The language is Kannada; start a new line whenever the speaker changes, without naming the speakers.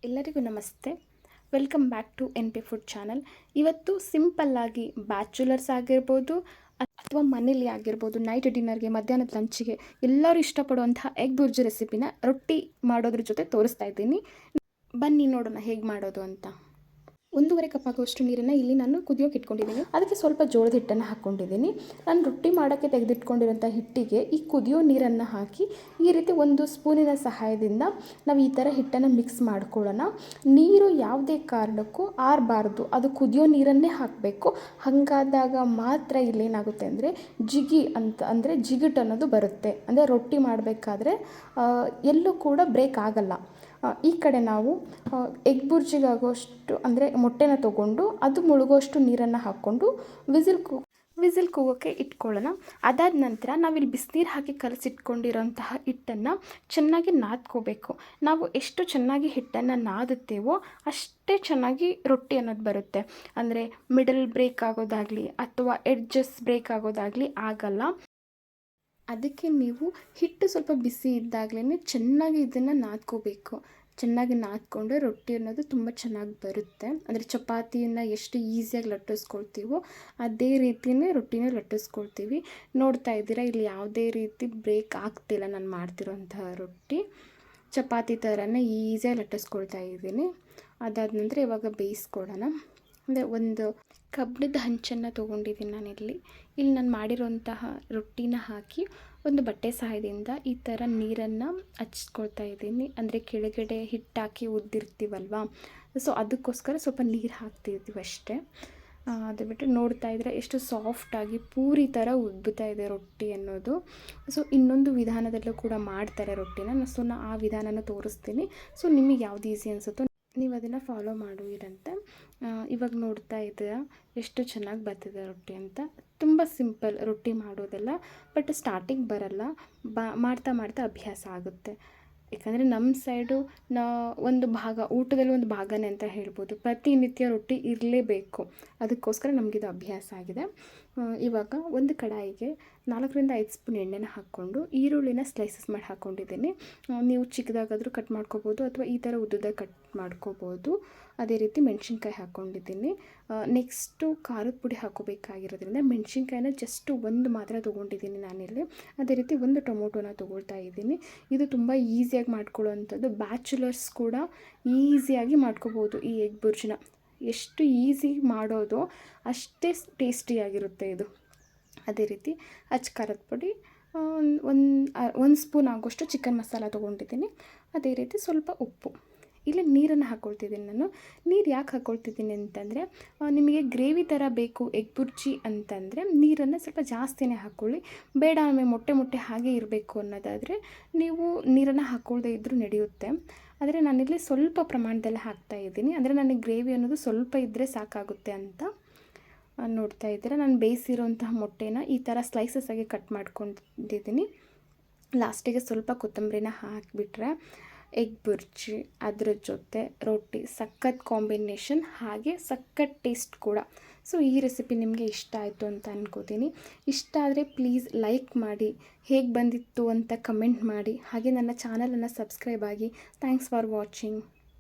ಎಲ್ಲರಿಗೂ ನಮಸ್ತೆ. Welcome back to N P food channel. ಇವತ್ತು ಸಿಂಪಲ್ಲಾಗಿ ಬ್ಯಾಚುಲರ್ಸ್ ಆಗಿರ್ಬೋದು ಅಥವಾ ಮನೇಲಿ ಆಗಿರ್ಬೋದು, ನೈಟ್ ಡಿನ್ನರ್ಗೆ, ಮಧ್ಯಾಹ್ನದ ಲಂಚಿಗೆ ಎಲ್ಲರೂ ಇಷ್ಟಪಡುವಂತಹ ಎಗ್ ಬುರ್ಜಿ ರೆಸಿಪಿನ ರೊಟ್ಟಿ ಮಾಡೋದ್ರ ಜೊತೆ ತೋರಿಸ್ತಾ ಇದ್ದೀನಿ. ಬನ್ನಿ ನೋಡೋಣ ಹೇಗೆ ಮಾಡೋದು ಅಂತ. 1.5 ಕಪ್ ಆಗುವಷ್ಟು ನೀರನ್ನು ಇಲ್ಲಿ ನಾನು ಕುದಿಯೋಕೆ ಇಟ್ಕೊಂಡಿದ್ದೀನಿ. ಅದಕ್ಕೆ ಸ್ವಲ್ಪ ಜೋಳದ ಹಿಟ್ಟನ್ನು ಹಾಕ್ಕೊಂಡಿದ್ದೀನಿ. ನಾನು ರೊಟ್ಟಿ ಮಾಡೋಕ್ಕೆ ತೆಗೆದಿಟ್ಕೊಂಡಿರೋಂಥ ಹಿಟ್ಟಿಗೆ ಈ ಕುದಿಯೋ ನೀರನ್ನು ಹಾಕಿ ಈ ರೀತಿ ಒಂದು ಸ್ಪೂನಿನ ಸಹಾಯದಿಂದ ನಾವು ಈ ಥರ ಹಿಟ್ಟನ್ನು ಮಿಕ್ಸ್ ಮಾಡ್ಕೊಳ್ಳೋಣ. ನೀರು ಯಾವುದೇ ಕಾರಣಕ್ಕೂ ಆರಬಾರ್ದು, ಅದು ಕುದಿಯೋ ನೀರನ್ನೇ ಹಾಕಬೇಕು. ಹಾಗಾದಾಗ ಮಾತ್ರ ಇಲ್ಲೇನಾಗುತ್ತೆ ಅಂದರೆ ಜಿಗಿಟ್ ಅನ್ನೋದು ಬರುತ್ತೆ. ಅಂದರೆ ರೊಟ್ಟಿ ಮಾಡಬೇಕಾದ್ರೆ ಎಲ್ಲೂ ಕೂಡ ಬ್ರೇಕ್ ಆಗಲ್ಲ. ಈ ಕಡೆ ನಾವು ಎಗ್ ಬುರ್ಜಿಗಾಗುವಷ್ಟು ಅಂದರೆ ಮೊಟ್ಟೆನ ತೊಗೊಂಡು ಅದು ಮುಳುಗೋಷ್ಟು ನೀರನ್ನು ಹಾಕ್ಕೊಂಡು ವಿಸಿಲ್ ಕೂಗೋಕ್ಕೆ ಇಟ್ಕೊಳ್ಳೋಣ. ಅದಾದ ನಂತರ ನಾವಿಲ್ಲಿ ಬಿಸಿನೀರು ಹಾಕಿ ಕಲಸಿಟ್ಕೊಂಡಿರೋಂತಹ ಹಿಟ್ಟನ್ನು ಚೆನ್ನಾಗಿ ನಾದ್ಕೋಬೇಕು. ನಾವು ಎಷ್ಟು ಚೆನ್ನಾಗಿ ಹಿಟ್ಟನ್ನು ನಾದುತ್ತೇವೋ ಅಷ್ಟೇ ಚೆನ್ನಾಗಿ ರೊಟ್ಟಿ ಅನ್ನೋದು ಬರುತ್ತೆ. ಅಂದರೆ ಮಿಡಲ್ ಬ್ರೇಕ್ ಆಗೋದಾಗಲಿ ಅಥವಾ ಎಡ್ಜಸ್ ಬ್ರೇಕ್ ಆಗೋದಾಗಲಿ ಆಗಲ್ಲ. ಅದಕ್ಕೆ ನೀವು ಹಿಟ್ಟು ಸ್ವಲ್ಪ ಬಿಸಿ ಇದ್ದಾಗಲೇ ಚೆನ್ನಾಗಿ ಇದನ್ನು ನಾದ್ಕೋಬೇಕು. ಚೆನ್ನಾಗಿ ನಾದ್ಕೊಂಡ್ರೆ ರೊಟ್ಟಿ ಅನ್ನೋದು ತುಂಬ ಚೆನ್ನಾಗಿ ಬರುತ್ತೆ. ಅಂದರೆ ಚಪಾತಿಯನ್ನು ಎಷ್ಟು ಈಸಿಯಾಗಿ ಲಟ್ಟಿಸ್ಕೊಳ್ತೀವೋ ಅದೇ ರೀತಿಯೇ ರೊಟ್ಟಿನ ಲಟ್ಟಿಸ್ಕೊಳ್ತೀವಿ. ನೋಡ್ತಾ ಇದ್ದೀರಾ, ಇಲ್ಲಿ ಯಾವುದೇ ರೀತಿ ಬ್ರೇಕ್ ಆಗ್ತಿಲ್ಲ. ನಾನು ಮಾಡ್ತಿರೋಂತಹ ರೊಟ್ಟಿ ಚಪಾತಿ ಥರನೇ ಈಸಿಯಾಗಿ ಲಟ್ಟಿಸ್ಕೊಳ್ತಾ ಇದ್ದೀನಿ. ಅದಾದ ನಂತರ ಇವಾಗ ಬೇಯಿಸ್ಕೊಳ್ಳೋಣ. ಅಂದರೆ ಒಂದು ಕಬ್ಬಿಣದ ಹಂಚನ್ನು ತೊಗೊಂಡಿದ್ದೀನಿ ನಾನಿಲ್ಲಿ. ನಾನು ಮಾಡಿರೋಂತಹ ರೊಟ್ಟಿನ ಹಾಕಿ ಒಂದು ಬಟ್ಟೆ ಸಹಾಯದಿಂದ ಈ ಥರ ನೀರನ್ನು ಹಚ್ಕೊಳ್ತಾ ಇದ್ದೀನಿ. ಅಂದರೆ ಕೆಳಗಡೆ ಹಿಟ್ಟಾಕಿ ಉದ್ದಿರ್ತೀವಲ್ವ, ಸೊ ಅದಕ್ಕೋಸ್ಕರ ಸ್ವಲ್ಪ ನೀರು ಹಾಕ್ತಿರ್ತೀವಿ ಅಷ್ಟೇ. ಅದು ಬಿಟ್ಟು ನೋಡ್ತಾ ಇದ್ದರೆ ಎಷ್ಟು ಸಾಫ್ಟಾಗಿ ಪೂರಿ ಥರ ಉಬ್ಬುತ್ತಾ ಇದೆ ರೊಟ್ಟಿ ಅನ್ನೋದು. ಸೊ ಇನ್ನೊಂದು ವಿಧಾನದಲ್ಲೂ ಕೂಡ ಮಾಡ್ತಾರೆ ರೊಟ್ಟಿನ. ಸೊ ನಾನು ಆ ವಿಧಾನನ ತೋರಿಸ್ತೀನಿ. ಸೊ ನಿಮಗೆ ಯಾವ್ದು ಈಸಿ ಅನಿಸುತ್ತೋ ನೀವು ಅದನ್ನು ಫಾಲೋ ಮಾಡುವಿರಂತೆ. ಇವಾಗ ನೋಡ್ತಾ ಇದ್ದೀರಾ ಎಷ್ಟು ಚೆನ್ನಾಗಿ ಬರ್ತಿದೆ ರೊಟ್ಟಿ ಅಂತ. ತುಂಬ ಸಿಂಪಲ್ ರೊಟ್ಟಿ ಮಾಡೋದೆಲ್ಲ, ಬಟ್ ಸ್ಟಾರ್ಟಿಂಗ್ ಬರಲ್ಲ, ಮಾಡ್ತಾ ಮಾಡ್ತಾ ಅಭ್ಯಾಸ ಆಗುತ್ತೆ. ಯಾಕಂದರೆ ನಮ್ಮ ಸೈಡು ಒಂದು ಭಾಗ ಊಟದಲ್ಲಿ ಒಂದು ಭಾಗನೇ ಅಂತ ಹೇಳ್ಬೋದು. ಪ್ರತಿನಿತ್ಯ ರೊಟ್ಟಿ ಇರಲೇಬೇಕು, ಅದಕ್ಕೋಸ್ಕರ ನಮಗಿದು ಅಭ್ಯಾಸ ಆಗಿದೆ. ಇವಾಗ ಒಂದು ಕಡಾಯಿಗೆ 4-5 ಸ್ಪೂನ್ ಎಣ್ಣೆನ ಹಾಕ್ಕೊಂಡು ಈರುಳ್ಳಿನ ಸ್ಲೈಸಸ್ ಮಾಡಿ ಹಾಕ್ಕೊಂಡಿದ್ದೀನಿ. ನೀವು ಚಿಕ್ಕದಾಗಾದರೂ ಕಟ್ ಮಾಡ್ಕೋಬೋದು ಅಥವಾ ಈ ಥರ ಉದ್ದುದಾಗಿ ಕಟ್ ಮಾಡ್ಕೋಬೋದು. ಅದೇ ರೀತಿ ಮೆಣಸಿನ್ಕಾಯಿ ಹಾಕ್ಕೊಂಡಿದ್ದೀನಿ. ನೆಕ್ಸ್ಟು ಖಾರದ ಪುಡಿ ಹಾಕೋಬೇಕಾಗಿರೋದ್ರಿಂದ ಮೆಣಸಿನ್ಕಾಯಿನ ಜಸ್ಟ್ ಒಂದು ಮಾತ್ರ ತೊಗೊಂಡಿದ್ದೀನಿ ನಾನಿಲ್ಲಿ. ಅದೇ ರೀತಿ ಒಂದು ಟೊಮೊಟೊನ ತೊಗೊಳ್ತಾ ಇದ್ದೀನಿ. ಇದು ತುಂಬ ಈಸಿಯಾಗಿ ಮಾಡ್ಕೊಳ್ಳೋವಂಥದ್ದು. ಬ್ಯಾಚುಲರ್ಸ್ ಕೂಡ ಈಸಿಯಾಗಿ ಮಾಡ್ಕೋಬೋದು ಈ ಎಗ್ ಬುರ್ಜಿನ. ಎಷ್ಟು ಈಸಿ ಮಾಡೋದು ಅಷ್ಟೇ ಟೇಸ್ಟಿಯಾಗಿರುತ್ತೆ ಇದು. ಅದೇ ರೀತಿ ಖಾರದ ಪುಡಿ ಒಂದು ಸ್ಪೂನ್ ಆಗೋಷ್ಟು ಚಿಕನ್ ಮಸಾಲ ತೊಗೊಂಡಿದ್ದೀನಿ. ಅದೇ ರೀತಿ ಸ್ವಲ್ಪ ಉಪ್ಪು. ಇಲ್ಲಿ ನೀರನ್ನು ಹಾಕ್ಕೊಳ್ತಿದ್ದೀನಿ ನಾನು. ನೀರು ಯಾಕೆ ಹಾಕ್ಕೊಳ್ತಿದ್ದೀನಿ ಅಂತಂದರೆ, ನಿಮಗೆ ಗ್ರೇವಿ ಥರ ಬೇಕು ಎಗ್ ಬುರ್ಜಿ ಅಂತಂದರೆ ನೀರನ್ನು ಸ್ವಲ್ಪ ಜಾಸ್ತಿನೇ ಹಾಕ್ಕೊಳ್ಳಿ. ಬೇಡ ಆಮೇಲೆ ಮೊಟ್ಟೆ ಹಾಗೆ ಇರಬೇಕು ಅನ್ನೋದಾದರೆ ನೀವು ನೀರನ್ನು ಹಾಕ್ಕೊಳ್ದೇ ಇದ್ದರೂ ನಡೆಯುತ್ತೆ. ಆದರೆ ನಾನಿಲ್ಲಿ ಸ್ವಲ್ಪ ಪ್ರಮಾಣದಲ್ಲಿ ಹಾಕ್ತಾಯಿದ್ದೀನಿ. ಅಂದರೆ ನನಗೆ ಗ್ರೇವಿ ಅನ್ನೋದು ಸ್ವಲ್ಪ ಇದ್ದರೆ ಸಾಕಾಗುತ್ತೆ ಅಂತ. ನೋಡ್ತಾ ಇದ್ದೀರಾ, ನಾನು ಬೇಯಿಸಿರೋಂತಹ ಮೊಟ್ಟೆನ ಈ ಥರ ಸ್ಲೈಸಸ್ ಆಗಿ ಕಟ್ ಮಾಡ್ಕೊಂಡಿದ್ದೀನಿ. ಲಾಸ್ಟಿಗೆ ಸ್ವಲ್ಪ ಕೊತ್ತಂಬರಿನ ಹಾಕಿಬಿಟ್ರೆ ಎಗ್ ಬುರ್ಜಿ ಅದ್ರ ಜೊತೆ ರೊಟ್ಟಿ ಸಖತ್ ಕಾಂಬಿನೇಷನ್, ಹಾಗೆ ಸಖತ್ ಟೇಸ್ಟ್ ಕೂಡ. ಸೊ ಈ ರೆಸಿಪಿ ನಿಮಗೆ ಇಷ್ಟ ಆಯಿತು ಅಂತ ಅನ್ಕೋತೀನಿ. ಇಷ್ಟ ಆದರೆ ಪ್ಲೀಸ್ ಲೈಕ್ ಮಾಡಿ, ಹೇಗೆ ಬಂದಿತ್ತು ಅಂತ ಕಮೆಂಟ್ ಮಾಡಿ, ಹಾಗೆ ನನ್ನ ಚಾನಲನ್ನು ಸಬ್ಸ್ಕ್ರೈಬ್ ಆಗಿ. Thanks for watching.